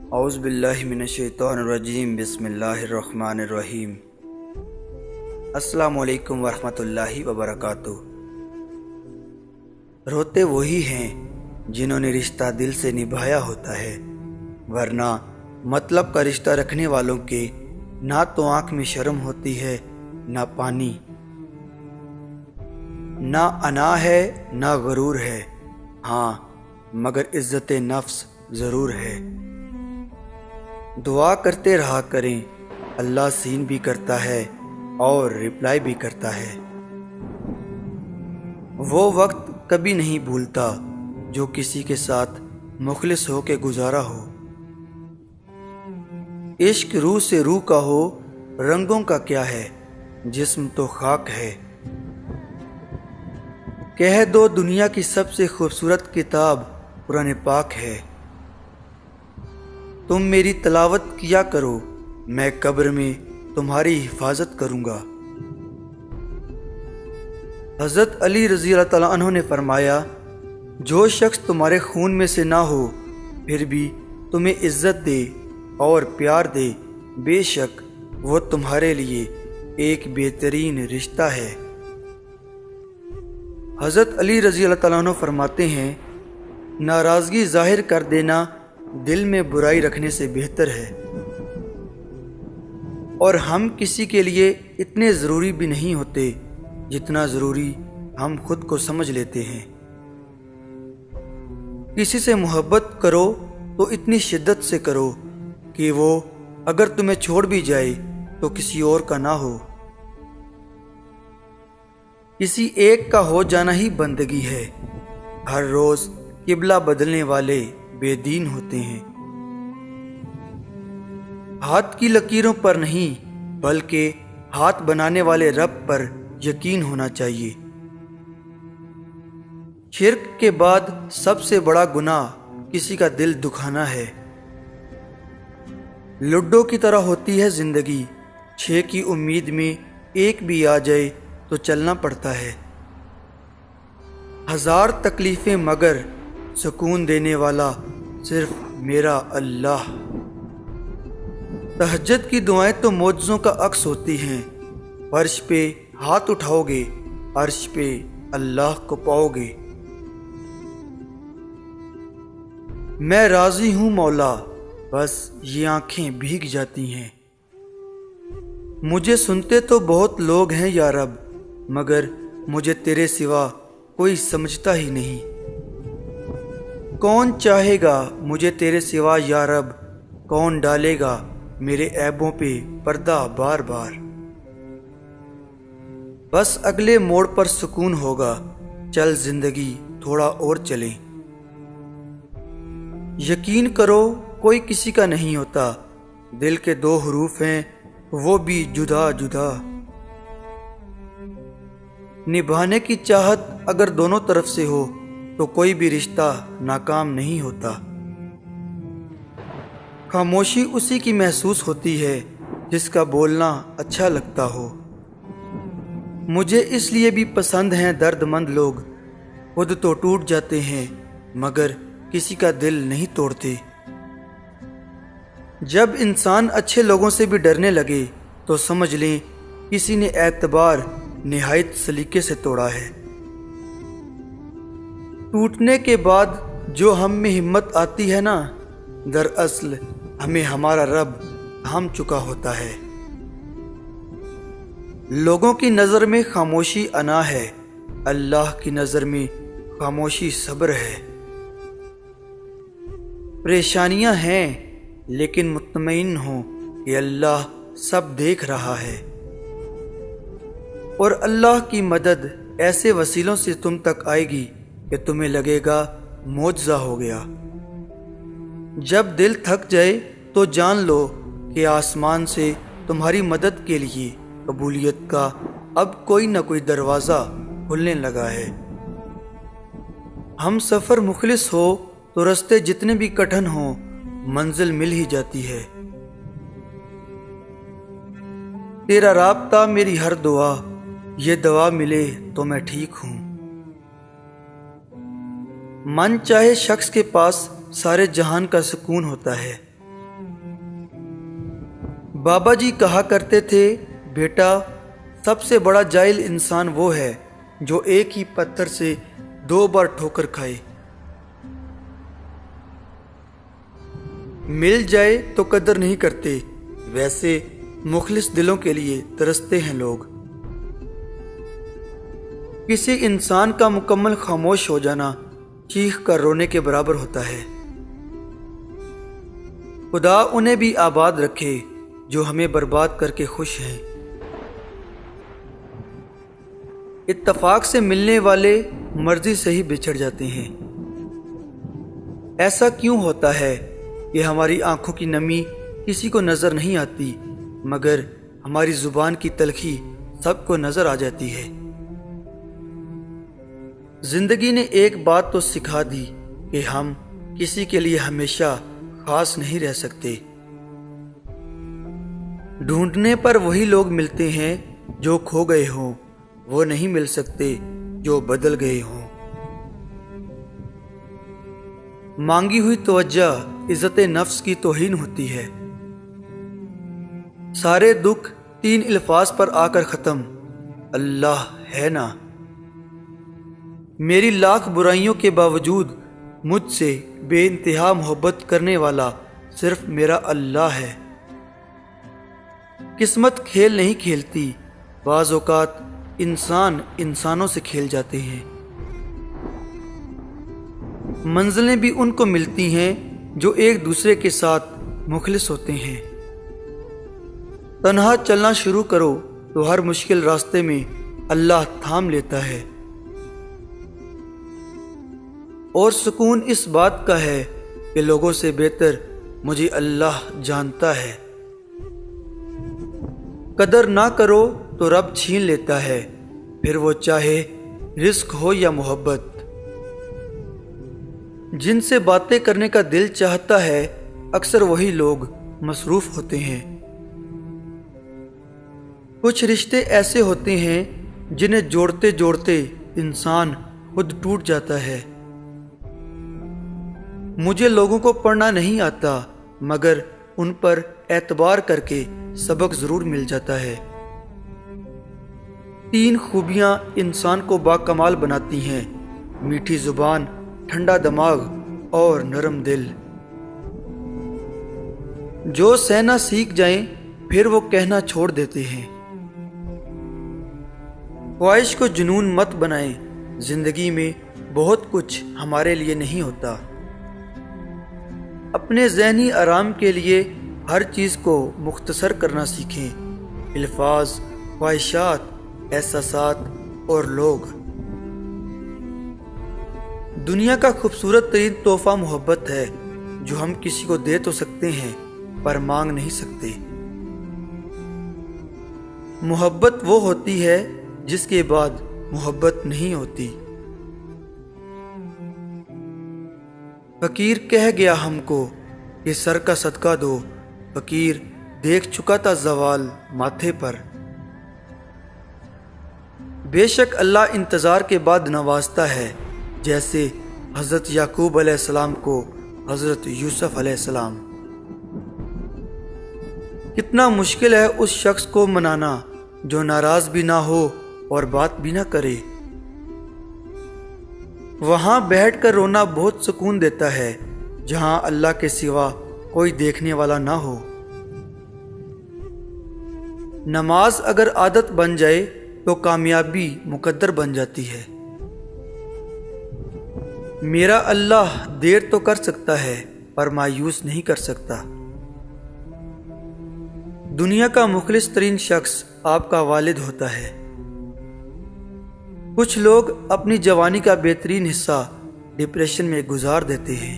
اعوذ باللہ من الشیطان الرجیم بسم اللہ الرحمن الرحیم۔ السلام علیکم ورحمۃ اللہ وبرکاتہ۔ روتے وہی ہیں جنہوں نے رشتہ دل سے نبھایا ہوتا ہے، ورنہ مطلب کا رشتہ رکھنے والوں کے نہ تو آنکھ میں شرم ہوتی ہے، نہ پانی، نہ انا ہے، نہ غرور ہے، ہاں مگر عزت نفس ضرور ہے۔ دعا کرتے رہا کریں، اللہ سین بھی کرتا ہے اور رپلائی بھی کرتا ہے۔ وہ وقت کبھی نہیں بھولتا جو کسی کے ساتھ مخلص ہو کے گزارا ہو۔ عشق روح سے روح کا ہو، رنگوں کا کیا ہے، جسم تو خاک ہے۔ کہہ دو دنیا کی سب سے خوبصورت کتاب قرآن پاک ہے۔ تم میری تلاوت کیا کرو، میں قبر میں تمہاری حفاظت کروں گا۔ حضرت علی رضی اللہ تعالیٰ عنہ نے فرمایا، جو شخص تمہارے خون میں سے نہ ہو پھر بھی تمہیں عزت دے اور پیار دے، بے شک وہ تمہارے لیے ایک بہترین رشتہ ہے۔ حضرت علی رضی اللہ تعالیٰ عنہ فرماتے ہیں، ناراضگی ظاہر کر دینا دل میں برائی رکھنے سے بہتر ہے، اور ہم کسی کے لیے اتنے ضروری بھی نہیں ہوتے جتنا ضروری ہم خود کو سمجھ لیتے ہیں۔ کسی سے محبت کرو تو اتنی شدت سے کرو کہ وہ اگر تمہیں چھوڑ بھی جائے تو کسی اور کا نہ ہو۔ کسی ایک کا ہو جانا ہی بندگی ہے، ہر روز قبلہ بدلنے والے بے دین ہوتے ہیں۔ ہاتھ کی لکیروں پر نہیں بلکہ ہاتھ بنانے والے رب پر یقین ہونا چاہیے۔ شرک کے بعد سب سے بڑا گناہ کسی کا دل دکھانا ہے۔ لڈو کی طرح ہوتی ہے زندگی، 6 کی امید میں ایک بھی آ جائے تو چلنا پڑتا ہے۔ ہزار تکلیفیں مگر سکون دینے والا صرف میرا اللہ۔ تہجد کی دعائیں تو معجزوں کا عکس ہوتی ہیں، فرش پہ ہاتھ اٹھاؤ گے عرش پہ اللہ کو پاؤ گے۔ میں راضی ہوں مولا، بس یہ آنکھیں بھیگ جاتی ہیں۔ مجھے سنتے تو بہت لوگ ہیں یا رب، مگر مجھے تیرے سوا کوئی سمجھتا ہی نہیں۔ کون چاہے گا مجھے تیرے سوا یا رب، کون ڈالے گا میرے عیبوں پہ پردہ بار بار۔ بس اگلے موڑ پر سکون ہوگا، چل زندگی تھوڑا اور چلیں۔ یقین کرو کوئی کسی کا نہیں ہوتا، دل کے 2 حروف ہیں وہ بھی جدا جدا۔ نبھانے کی چاہت اگر دونوں طرف سے ہو تو کوئی بھی رشتہ ناکام نہیں ہوتا۔ خاموشی اسی کی محسوس ہوتی ہے جس کا بولنا اچھا لگتا ہو۔ مجھے اس لیے بھی پسند ہیں درد مند لوگ، خود تو ٹوٹ جاتے ہیں مگر کسی کا دل نہیں توڑتے۔ جب انسان اچھے لوگوں سے بھی ڈرنے لگے تو سمجھ لیں کسی نے اعتبار نہایت سلیقے سے توڑا ہے۔ ٹوٹنے کے بعد جو ہم میں ہمت آتی ہے نا، دراصل ہمیں ہمارا رب تھام چکا ہوتا ہے۔ لوگوں کی نظر میں خاموشی انا ہے، اللہ کی نظر میں خاموشی صبر ہے۔ پریشانیاں ہیں لیکن مطمئن ہوں کہ اللہ سب دیکھ رہا ہے، اور اللہ کی مدد ایسے وسیلوں سے تم تک آئے گی کہ تمہیں لگے گا معجزہ ہو گیا۔ جب دل تھک جائے تو جان لو کہ آسمان سے تمہاری مدد کے لیے قبولیت کا اب کوئی نہ کوئی دروازہ کھلنے لگا ہے۔ ہم سفر مخلص ہو تو رستے جتنے بھی کٹھن ہوں منزل مل ہی جاتی ہے۔ تیرا رابطہ میری ہر دعا، یہ دوا ملے تو میں ٹھیک ہوں۔ من چاہے شخص کے پاس سارے جہان کا سکون ہوتا ہے، بابا جی کہا کرتے تھے، بیٹا سب سے بڑا جاہل انسان وہ ہے جو ایک ہی پتھر سے 2 بار ٹھوکر کھائے۔ مل جائے تو قدر نہیں کرتے، ویسے مخلص دلوں کے لیے ترستے ہیں لوگ۔ کسی انسان کا مکمل خاموش ہو جانا چیخ کر رونے کے برابر ہوتا ہے۔ خدا انہیں بھی آباد رکھے جو ہمیں برباد کر کے خوش ہیں۔ اتفاق سے ملنے والے مرضی سے ہی بچھڑ جاتے ہیں۔ ایسا کیوں ہوتا ہے کہ ہماری آنکھوں کی نمی کسی کو نظر نہیں آتی، مگر ہماری زبان کی تلخی سب کو نظر آ جاتی ہے؟ زندگی نے ایک بات تو سکھا دی کہ ہم کسی کے لیے ہمیشہ خاص نہیں رہ سکتے۔ ڈھونڈنے پر وہی لوگ ملتے ہیں جو کھو گئے ہوں، وہ نہیں مل سکتے جو بدل گئے ہوں۔ مانگی ہوئی توجہ عزت نفس کی توہین ہوتی ہے۔ سارے دکھ 3 الفاظ پر آ کر ختم، اللہ ہے نا۔ میری لاکھ برائیوں کے باوجود مجھ سے بے انتہا محبت کرنے والا صرف میرا اللہ ہے۔ قسمت کھیل نہیں کھیلتی، بعض اوقات انسان انسانوں سے کھیل جاتے ہیں۔ منزلیں بھی ان کو ملتی ہیں جو ایک دوسرے کے ساتھ مخلص ہوتے ہیں۔ تنہا چلنا شروع کرو تو ہر مشکل راستے میں اللہ تھام لیتا ہے، اور سکون اس بات کا ہے کہ لوگوں سے بہتر مجھے اللہ جانتا ہے۔ قدر نہ کرو تو رب چھین لیتا ہے، پھر وہ چاہے رزق ہو یا محبت۔ جن سے باتیں کرنے کا دل چاہتا ہے اکثر وہی لوگ مصروف ہوتے ہیں۔ کچھ رشتے ایسے ہوتے ہیں جنہیں جوڑتے جوڑتے انسان خود ٹوٹ جاتا ہے۔ مجھے لوگوں کو پڑھنا نہیں آتا، مگر ان پر اعتبار کر کے سبق ضرور مل جاتا ہے۔ 3 خوبیاں انسان کو باکمال بناتی ہیں: میٹھی زبان، ٹھنڈا دماغ اور نرم دل۔ جو سہنا سیکھ جائیں پھر وہ کہنا چھوڑ دیتے ہیں۔ خواہش کو جنون مت بنائیں، زندگی میں بہت کچھ ہمارے لیے نہیں ہوتا۔ اپنے ذہنی آرام کے لیے ہر چیز کو مختصر کرنا سیکھیں: الفاظ، خواہشات، احساسات اور لوگ۔ دنیا کا خوبصورت ترین تحفہ محبت ہے، جو ہم کسی کو دے تو سکتے ہیں پر مانگ نہیں سکتے۔ محبت وہ ہوتی ہے جس کے بعد محبت نہیں ہوتی۔ فقیر کہہ گیا ہم کو کہ سر کا صدقہ دو، فقیر دیکھ چکا تھا زوال ماتھے پر۔ بے شک اللہ انتظار کے بعد نوازتا ہے، جیسے حضرت یعقوب علیہ السلام کو حضرت یوسف علیہ السلام۔ کتنا مشکل ہے اس شخص کو منانا جو ناراض بھی نہ ہو اور بات بھی نہ کرے۔ وہاں بیٹھ کر رونا بہت سکون دیتا ہے جہاں اللہ کے سوا کوئی دیکھنے والا نہ ہو۔ نماز اگر عادت بن جائے تو کامیابی مقدر بن جاتی ہے۔ میرا اللہ دیر تو کر سکتا ہے پر مایوس نہیں کر سکتا۔ دنیا کا مخلص ترین شخص آپ کا والد ہوتا ہے۔ کچھ لوگ اپنی جوانی کا بہترین حصہ ڈپریشن میں گزار دیتے ہیں۔